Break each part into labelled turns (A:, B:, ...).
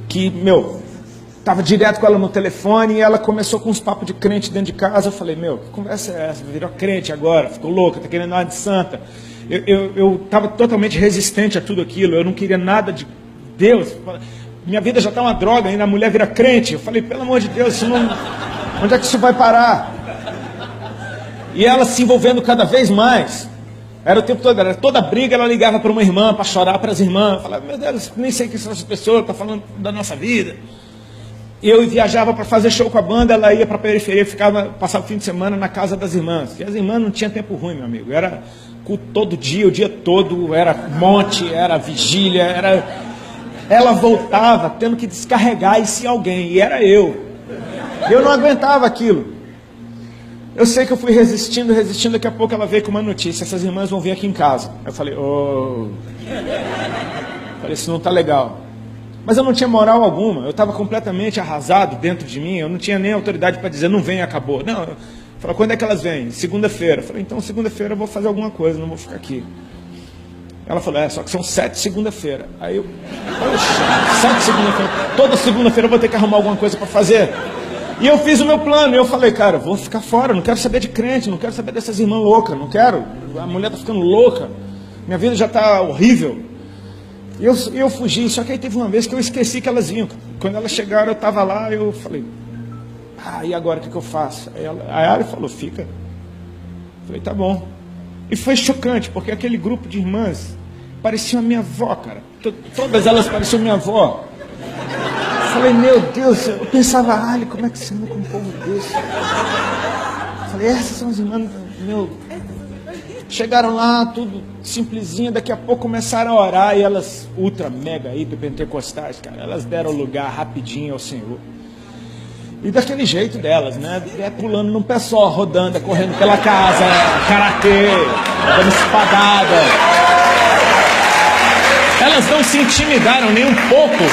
A: que, tava direto com ela no telefone e ela começou com uns papos de crente dentro de casa. Eu falei, que conversa é essa? Virou crente agora, ficou louca, tá querendo nada de santa. Eu estava totalmente resistente a tudo aquilo, eu não queria nada de Deus. Minha vida já está uma droga, ainda a mulher vira crente. Eu falei, pelo amor de Deus, onde é que isso vai parar? E ela se envolvendo cada vez mais. Era o tempo todo, era toda briga, ela ligava para uma irmã, para chorar para as irmãs. Eu falava, meu Deus, nem sei quem são essas pessoas, está falando da nossa vida. E eu viajava para fazer show com a banda, ela ia para a periferia, passava o fim de semana na casa das irmãs. E as irmãs não tinham tempo ruim, meu amigo. Era culto todo dia, o dia todo, era monte, era vigília, Ela voltava tendo que descarregar isso em alguém, e era eu. Eu não aguentava aquilo. Eu sei que eu fui resistindo, daqui a pouco ela veio com uma notícia, essas irmãs vão vir aqui em casa. Eu falei, isso não está legal. Mas eu não tinha moral alguma, eu estava completamente arrasado dentro de mim, eu não tinha nem autoridade para dizer, não vem, acabou. Não, eu falei, quando é que elas vêm? Segunda-feira. Eu falei, então segunda-feira eu vou fazer alguma coisa, não vou ficar aqui. Ela falou, só que são 7 segunda-feira. Aí eu, poxa, 7 segunda-feira, toda segunda-feira eu vou ter que arrumar alguma coisa para fazer. E eu fiz o meu plano, e eu falei, cara, vou ficar fora, não quero saber de crente, não quero saber dessas irmãs loucas, não quero, a mulher está ficando louca, minha vida já está horrível. E eu fugi, só que aí teve uma vez que eu esqueci que elas vinham. Quando elas chegaram, eu estava lá, eu falei, e agora o que eu faço? Aí a Ari falou, fica. Eu falei, tá bom. E foi chocante, porque aquele grupo de irmãs parecia a minha avó, cara. Todas elas pareciam minha avó. Eu falei, meu Deus, eu pensava, Ali, como é que você anda com um povo desse? Eu falei, essas são as irmãs, Chegaram lá, tudo simplesinho, daqui a pouco começaram a orar, e elas, ultra, mega, hiper pentecostais, cara, elas deram lugar rapidinho ao Senhor. E daquele jeito delas, né? Pulando num pé só, rodando, correndo pela casa, karatê, dando espadada. Elas não se intimidaram nem um pouco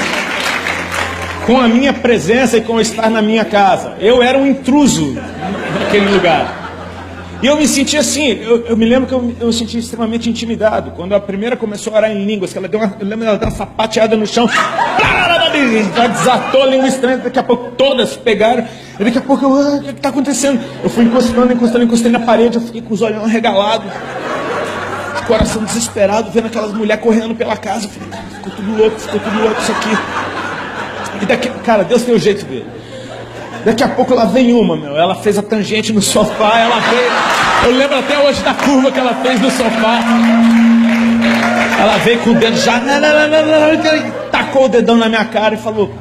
A: com a minha presença e com estar na minha casa. Eu era um intruso naquele lugar. E eu me senti assim, eu me lembro que eu me senti extremamente intimidado. Quando a primeira começou a orar em línguas, que ela eu lembro dela dar uma sapateada no chão, já desatou a língua estranha, daqui a pouco todas pegaram, e daqui a pouco o que está acontecendo? Eu fui encostei na parede, eu fiquei com os olhos arregalados, coração desesperado, vendo aquelas mulheres correndo pela casa. Eu falei, cara, ficou tudo louco isso aqui. E cara, Deus tem o jeito dele. Daqui a pouco lá vem ela fez a tangente no sofá, eu lembro até hoje da curva que ela fez no sofá. Ela veio com o dedo já, tacou o dedão na minha cara e falou,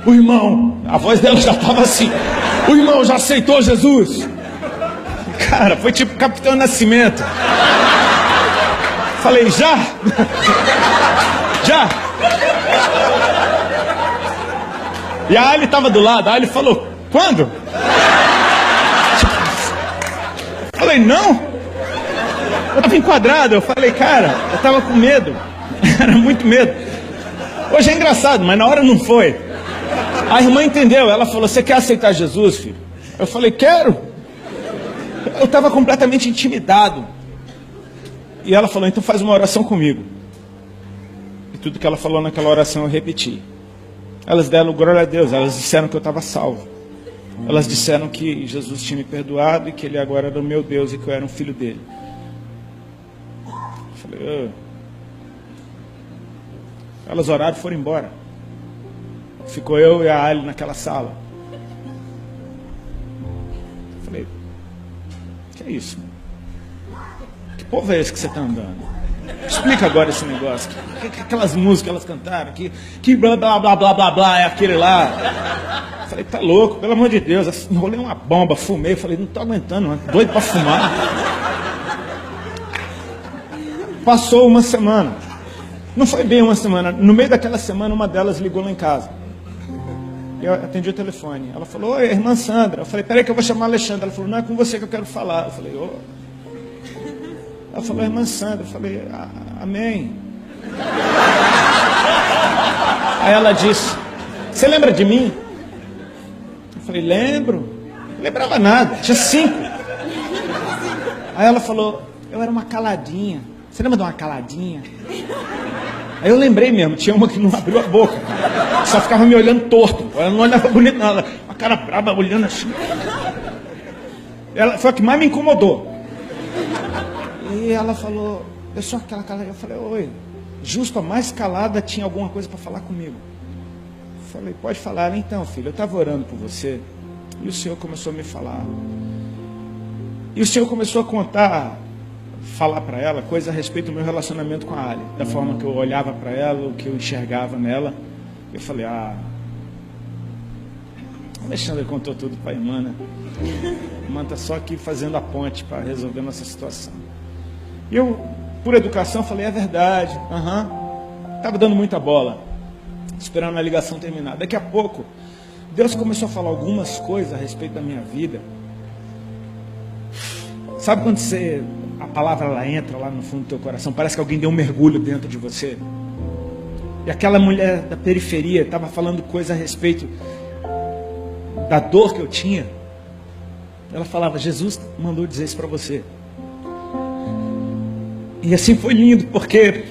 A: o irmão, a voz dela já estava assim, o irmão já aceitou Jesus? Cara, foi tipo Capitão Nascimento. Falei, já? Já? E a Ali estava do lado, a Ali falou, quando? Falei, não. Eu estava enquadrado, eu falei, cara, eu estava com medo, era muito medo. Hoje é engraçado, mas na hora não foi. A irmã entendeu, ela falou, você quer aceitar Jesus, filho? Eu falei, quero. Eu estava completamente intimidado. E ela falou, então faz uma oração comigo. E tudo que ela falou naquela oração eu repeti. Elas deram glória a Deus, elas disseram que eu estava salvo. Elas disseram que Jesus tinha me perdoado e que Ele agora era o meu Deus e que eu era um filho dele. Eu falei, Elas oraram e foram embora. Ficou eu e a Ali naquela sala. Eu falei, que é isso? Que povo é esse que você está andando? Explica agora esse negócio. Aquelas músicas que elas cantaram, que blá blá blá blá blá blá, é aquele lá. Eu falei, tá louco, pelo amor de Deus. Enrolei uma bomba, fumei. Falei, não tô aguentando, doido para fumar. Passou uma semana. Não foi bem uma semana. No meio daquela semana, uma delas ligou lá em casa. Eu atendi o telefone. Ela falou, oi, irmã Sandra. Eu falei, peraí que eu vou chamar a Alexandra. Ela falou, não é com você que eu quero falar. Eu falei, Ela falou, irmã Sandra. Eu falei, amém. Aí ela disse, você lembra de mim? Eu falei, lembro. Não lembrava nada, tinha 5. Aí ela falou, eu era uma caladinha. Você lembra de uma caladinha? Aí eu lembrei mesmo, tinha uma que não abriu a boca, só ficava me olhando torto. Ela não olhava bonito, não, ela, uma cara brava, olhando assim. Ela foi a que mais me incomodou. E ela falou, eu sou aquela calada. Eu falei, oi, justo a mais calada tinha alguma coisa para falar comigo. Eu falei, pode falar. Então, filho, eu estava orando por você e o Senhor começou a me falar. E o Senhor começou a falar para ela coisas a respeito do meu relacionamento com a Ali, da forma que eu olhava para ela, o que eu enxergava nela. Eu falei, Alexandre contou tudo para a irmã, né? A irmã está só aqui fazendo a ponte para resolver nossa situação. E eu, por educação, falei, é verdade, estava dando muita bola, esperando a ligação terminar. Daqui a pouco, Deus começou a falar algumas coisas a respeito da minha vida. Sabe quando a palavra ela entra lá no fundo do teu coração, parece que alguém deu um mergulho dentro de você? E aquela mulher da periferia estava falando coisas a respeito da dor que eu tinha. Ela falava, Jesus mandou dizer isso para você. E assim foi lindo, porque...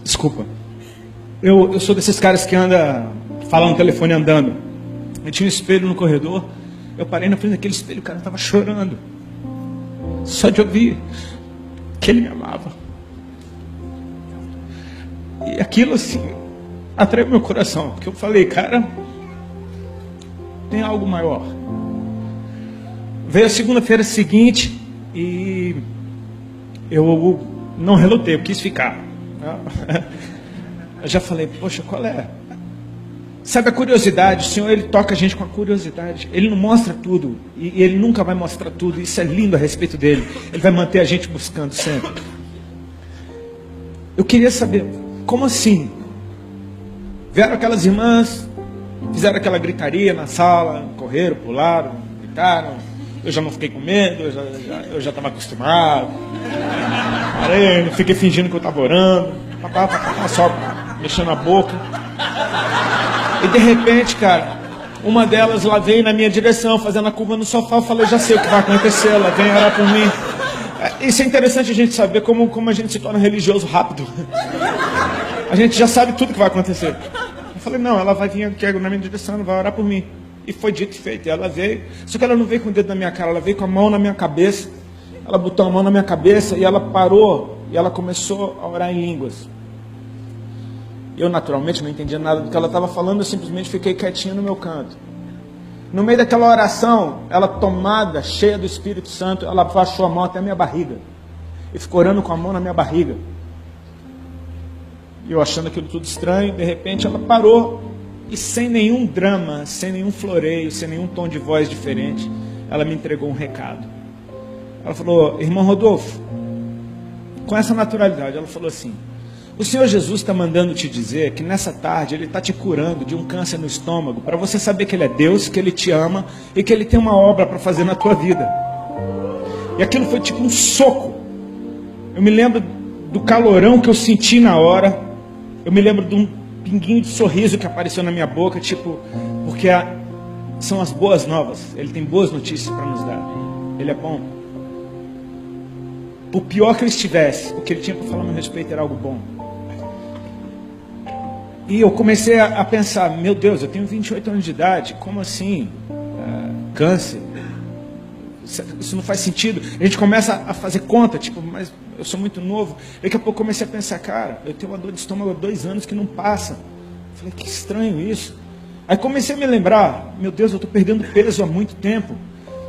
A: Desculpa. Eu sou desses caras que anda falando no telefone andando. Eu tinha um espelho no corredor. Eu parei na frente daquele espelho, o cara estava chorando. Só de ouvir que ele me amava. E aquilo assim atraiu meu coração, porque eu falei, cara, tem algo maior. Veio a segunda-feira seguinte e eu não relutei, eu quis ficar. Eu já falei, poxa, qual é? Sabe a curiosidade, o Senhor ele toca a gente com a curiosidade. Ele não mostra tudo e Ele nunca vai mostrar tudo. Isso é lindo a respeito dele. Ele vai manter a gente buscando sempre. Eu queria saber, como assim? Vieram aquelas irmãs, fizeram aquela gritaria na sala, correram, pularam, gritaram. Eu já não fiquei com medo, eu já estava acostumado. Parei, fiquei fingindo que eu estava orando. Só mexendo a boca. E de repente, cara, uma delas lá veio na minha direção, fazendo a curva no sofá. Eu falei, já sei o que vai acontecer, ela vem orar por mim. Isso é interessante a gente saber como a gente se torna religioso rápido. A gente já sabe tudo que vai acontecer. Eu falei, não, ela vai vir aqui na minha direção, ela vai orar por mim. E foi dito e feito, e ela veio. Só que ela não veio com o dedo na minha cara, ela veio com a mão na minha cabeça. Ela botou a mão na minha cabeça e ela parou e ela começou a orar em línguas. Eu naturalmente não entendia nada do que ela estava falando, eu simplesmente fiquei quietinho no meu canto. No meio daquela oração, ela tomada, cheia do Espírito Santo, ela baixou a mão até a minha barriga. E ficou orando com a mão na minha barriga. E eu achando aquilo tudo estranho, de repente ela parou. E sem nenhum drama, sem nenhum floreio, sem nenhum tom de voz diferente, ela me entregou um recado. Ela falou, irmão Rodolfo, com essa naturalidade, ela falou assim, o Senhor Jesus está mandando te dizer que nessa tarde Ele está te curando de um câncer no estômago, para você saber que Ele é Deus, que Ele te ama e que Ele tem uma obra para fazer na tua vida. E aquilo foi tipo um soco. Eu me lembro do calorão que eu senti na hora. Eu me lembro de um pinguinho de sorriso que apareceu na minha boca, tipo, porque são as boas novas. Ele tem boas notícias para nos dar. Ele é bom. Por pior que ele estivesse, o que ele tinha para falar a meu respeito era algo bom. E eu comecei a pensar, meu Deus, eu tenho 28 anos de idade, como assim? Câncer? Isso não faz sentido. A gente começa a fazer conta, tipo, mas eu sou muito novo. Daqui a pouco eu comecei a pensar, cara, eu tenho uma dor de estômago há 2 anos que não passa. Falei, que estranho isso. Aí comecei a me lembrar, meu Deus, eu estou perdendo peso há muito tempo.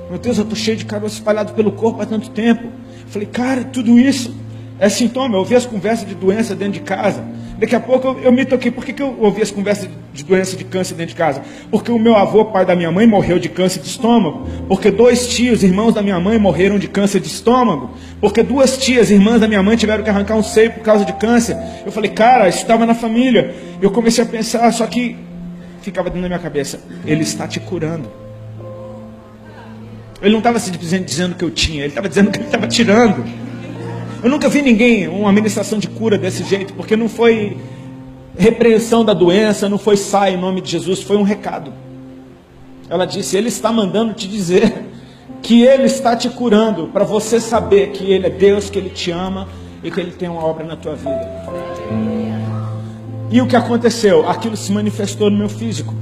A: Meu Deus, eu estou cheio de caroço espalhado pelo corpo há tanto tempo. Falei, cara, tudo isso é sintoma. Eu ouvi as conversas de doença dentro de casa. Daqui a pouco eu me toquei. Por que eu ouvi as conversas de doença de câncer dentro de casa? Porque o meu avô, pai da minha mãe, morreu de câncer de estômago. Porque 2 tios, irmãos da minha mãe, morreram de câncer de estômago. Porque 2 tias, irmãs da minha mãe, tiveram que arrancar um seio por causa de câncer. Eu falei, cara, isso estava na família. Eu comecei a pensar, só que ficava dentro da minha cabeça, Ele está te curando. Ele não estava se dizendo que eu tinha, Ele estava dizendo que Ele estava tirando. Eu nunca vi ninguém, uma ministração de cura desse jeito, porque não foi repreensão da doença, não foi sai em nome de Jesus, foi um recado. Ela disse, Ele está mandando te dizer que Ele está te curando, para você saber que Ele é Deus, que Ele te ama e que Ele tem uma obra na tua vida. E o que aconteceu? Aquilo se manifestou no meu físico.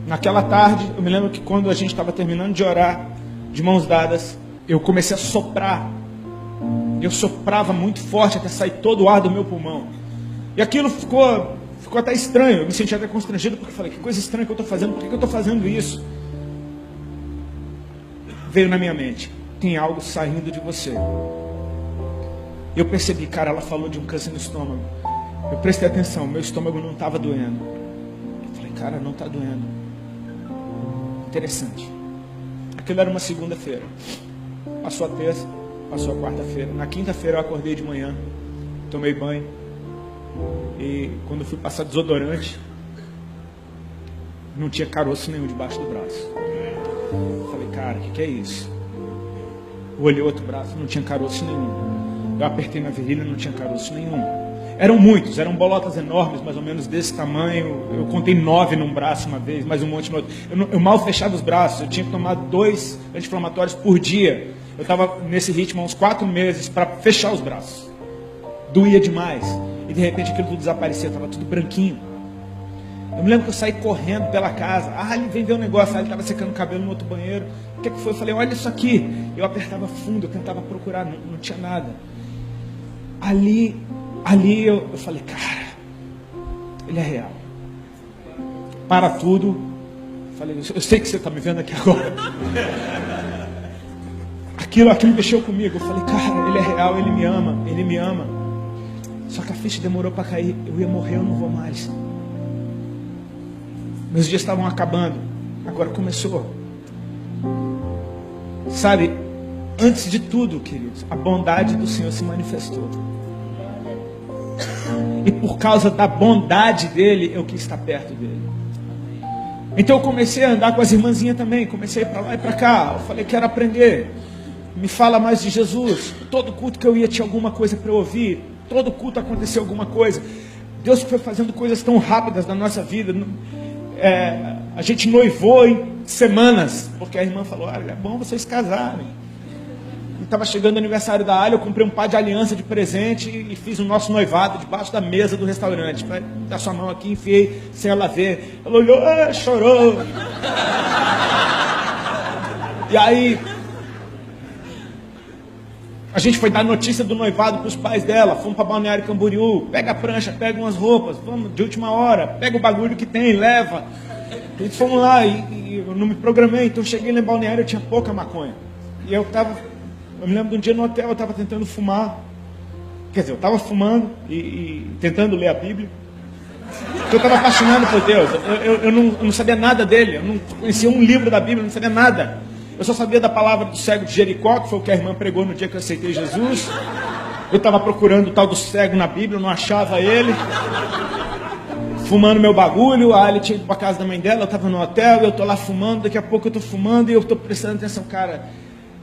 A: Naquela tarde, eu me lembro que quando a gente estava terminando de orar, de mãos dadas, eu comecei a soprar. Eu soprava muito forte até sair todo o ar do meu pulmão. E aquilo ficou até estranho. Eu me senti até constrangido, porque eu falei, que coisa estranha que eu estou fazendo, por que eu estou fazendo isso? Veio na minha mente, tem algo saindo de você. Eu percebi, cara, ela falou de um câncer no estômago. Eu prestei atenção, meu estômago não estava doendo. Eu falei, cara, não está doendo. Interessante. Aquilo era uma segunda-feira. Passou a terça, passou a quarta-feira. Na quinta-feira eu acordei de manhã, tomei banho. E quando fui passar desodorante, não tinha caroço nenhum debaixo do braço. Eu falei, cara, o que é isso? Eu olhei outro braço, não tinha caroço nenhum. Eu apertei na virilha, não tinha caroço nenhum. Eram muitos, eram bolotas enormes, mais ou menos desse tamanho. Eu contei 9 num braço uma vez, mais um monte no outro. Eu mal fechava os braços, eu tinha que tomar 2 anti-inflamatórios por dia. Eu estava nesse ritmo há uns 4 meses para fechar os braços. Doía demais. E de repente aquilo tudo desaparecia, estava tudo branquinho. Eu me lembro que eu saí correndo pela casa. Ele vem ver um negócio. Ele estava secando o cabelo no outro banheiro. O que foi? Eu falei, olha isso aqui. Eu apertava fundo, eu tentava procurar, não tinha nada. Ali eu falei, cara, Ele é real. Para tudo. Falei, eu sei que você está me vendo aqui agora. Aquilo mexeu comigo. Eu falei, cara, Ele é real, Ele me ama. Só que a ficha demorou para cair. Eu ia morrer, eu não vou mais. Meus dias estavam acabando. Agora começou. Sabe, antes de tudo, queridos, a bondade do Senhor se manifestou. E por causa da bondade dEle, eu quis estar perto dEle. Então eu comecei a andar com as irmãzinhas também. Comecei a ir para lá e para cá. Eu falei, quero aprender. Me fala mais de Jesus. Todo culto que eu ia tinha alguma coisa para eu ouvir. Todo culto aconteceu alguma coisa. Deus foi fazendo coisas tão rápidas na nossa vida. A gente noivou em semanas, porque a irmã falou, olha, é bom vocês casarem. E estava chegando o aniversário da Alha, eu comprei um par de aliança de presente e fiz o nosso noivado debaixo da mesa do restaurante. Falei, dá sua mão aqui, enfiei sem ela ver. Ela olhou, chorou. E aí a gente foi dar notícia do noivado para os pais dela. Fomos para Balneário Camboriú. Pega a prancha, pega umas roupas. Vamos de última hora. Pega o bagulho que tem, leva. E fomos lá e eu não me programei. Então cheguei lá em Balneário, eu tinha pouca maconha. E eu me lembro de um dia no hotel, eu estava tentando fumar. Quer dizer, eu estava fumando e tentando ler a Bíblia. Porque eu estava apaixonado por Deus. Eu não sabia nada dele. Eu não conhecia um livro da Bíblia, eu não sabia nada. Eu só sabia da palavra do cego de Jericó, que foi o que a irmã pregou no dia que eu aceitei Jesus. Eu estava procurando o tal do cego na Bíblia, não achava ele. Fumando meu bagulho, a Ali tinha ido para a casa da mãe dela, eu estava no hotel, eu estou lá fumando, daqui a pouco eu estou fumando e eu estou prestando atenção. Cara,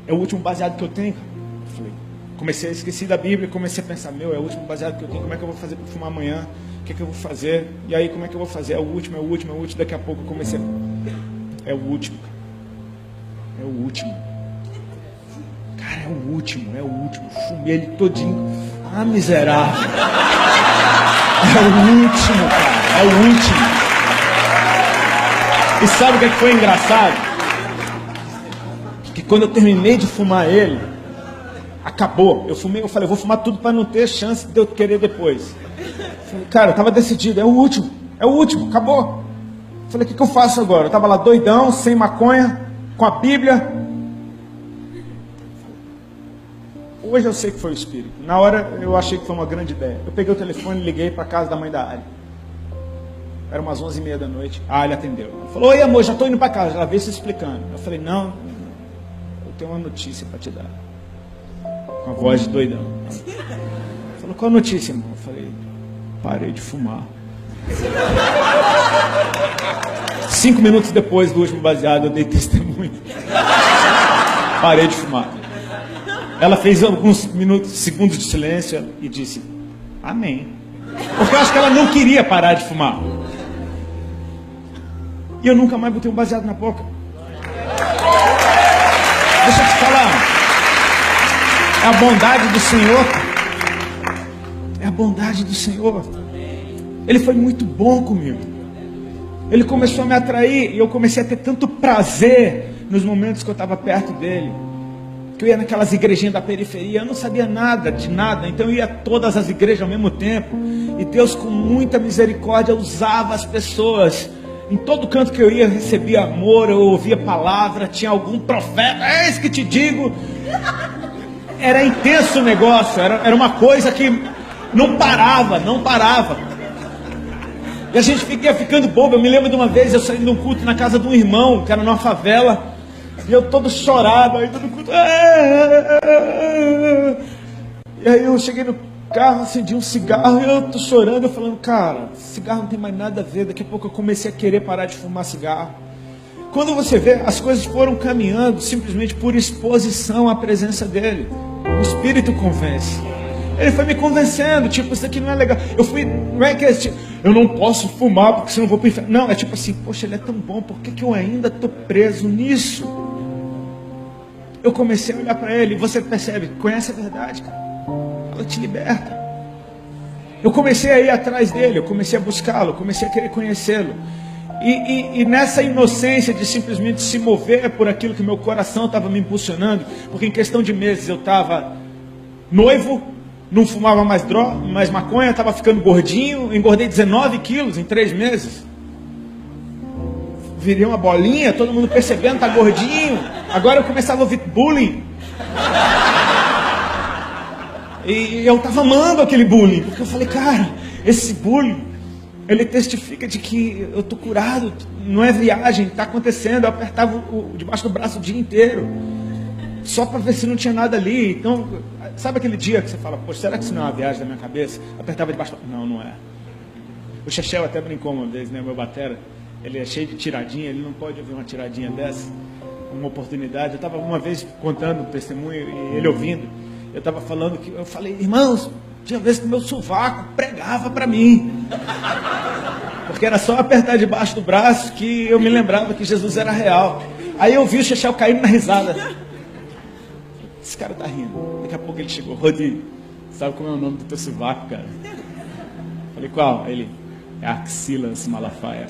A: é o último baseado que eu tenho. Eu falei, comecei a esquecer da Bíblia, comecei a pensar, é o último baseado que eu tenho, como é que eu vou fazer para fumar amanhã? O que é que eu vou fazer? E aí, como é que eu vou fazer? É o último. Daqui a pouco eu comecei a... É o último. Cara, é o último. Fumei ele todinho. Miserável. É o último, cara. É o último. E sabe o que foi engraçado? Que quando eu terminei de fumar ele, acabou. Eu falei, eu vou fumar tudo para não ter chance de eu querer depois. Falei, cara, eu estava decidido. É o último, acabou. Falei, o que eu faço agora? Eu estava lá doidão, sem maconha, com a Bíblia. Hoje eu sei que foi o Espírito. Na hora eu achei que foi uma grande ideia. Eu peguei o telefone e liguei para a casa da mãe da Ali. Era umas 11h30 da noite. A Ali atendeu. Ela falou, oi amor, já estou indo para casa. Ela veio se explicando. Eu falei, não, eu tenho uma notícia para te dar. Com a voz de doidão. Ela falou, qual a notícia, irmão? Eu falei, parei de fumar. 5 minutos depois do último baseado, eu dei testemunho. Parei de fumar. Ela fez alguns segundos de silêncio e disse, amém. Porque eu acho que ela não queria parar de fumar. E eu nunca mais botei um baseado na boca. Deixa eu te falar. É a bondade do Senhor. bondade do Senhor. Ele foi muito bom comigo. Ele começou a me atrair e eu comecei a ter tanto prazer nos momentos que eu estava perto dele. Que eu ia naquelas igrejinhas da periferia, eu não sabia nada de nada, então eu ia a todas as igrejas ao mesmo tempo. E Deus, com muita misericórdia, usava as pessoas. Em todo canto que eu ia, eu recebia amor, eu ouvia palavra, tinha algum profeta, é isso que te digo. Era intenso o negócio, era uma coisa que não parava. E a gente ia ficando bobo. Eu me lembro de uma vez, eu saí de um culto na casa de um irmão, que era numa favela. E eu todo chorado, aí todo culto. E aí eu cheguei no carro, acendi um cigarro, e eu tô chorando, eu falando, cara, cigarro não tem mais nada a ver. Daqui a pouco eu comecei a querer parar de fumar cigarro. Quando você vê, as coisas foram caminhando simplesmente por exposição à presença dele. O Espírito convence. Ele foi me convencendo, tipo, isso aqui não é legal. Não é que eu não posso fumar porque senão eu vou pro inferno. Não, é tipo assim, poxa, ele é tão bom, por que eu ainda tô preso nisso? Eu comecei a olhar para ele, e você percebe, conhece a verdade, cara. Ela te liberta. Eu comecei a ir atrás dele, eu comecei a buscá-lo, comecei a querer conhecê-lo. E nessa inocência de simplesmente se mover por aquilo que meu coração estava me impulsionando, porque em questão de meses eu estava noivo, não fumava mais maconha, estava ficando gordinho, engordei 19 quilos em 3 meses. Virei uma bolinha, todo mundo percebendo, tá gordinho. Agora eu começava a ouvir bullying. E eu estava amando aquele bullying, porque eu falei, cara, esse bullying, ele testifica de que eu estou curado, não é viagem, está acontecendo. Eu apertava debaixo do braço o dia inteiro, só para ver se não tinha nada ali. Então, sabe aquele dia que você fala, poxa, será que isso não é uma viagem da minha cabeça? Apertava debaixo do... Não é. O Chechel até brincou uma vez, né, meu batera, ele é cheio de tiradinha, ele não pode ouvir uma tiradinha dessa. Uma oportunidade, eu estava uma vez contando um testemunho e ele ouvindo, eu estava falando que, eu falei, irmãos, tinha vezes que meu sovaco pregava para mim, porque era só apertar debaixo do braço que eu me lembrava que Jesus era real. Aí eu vi o Chechel caindo na risada. Esse cara tá rindo. Daqui a pouco ele chegou, Rodi, sabe como é o nome do teu sovaco, cara? Falei, qual? Aí ele, é Axilas Malafaia.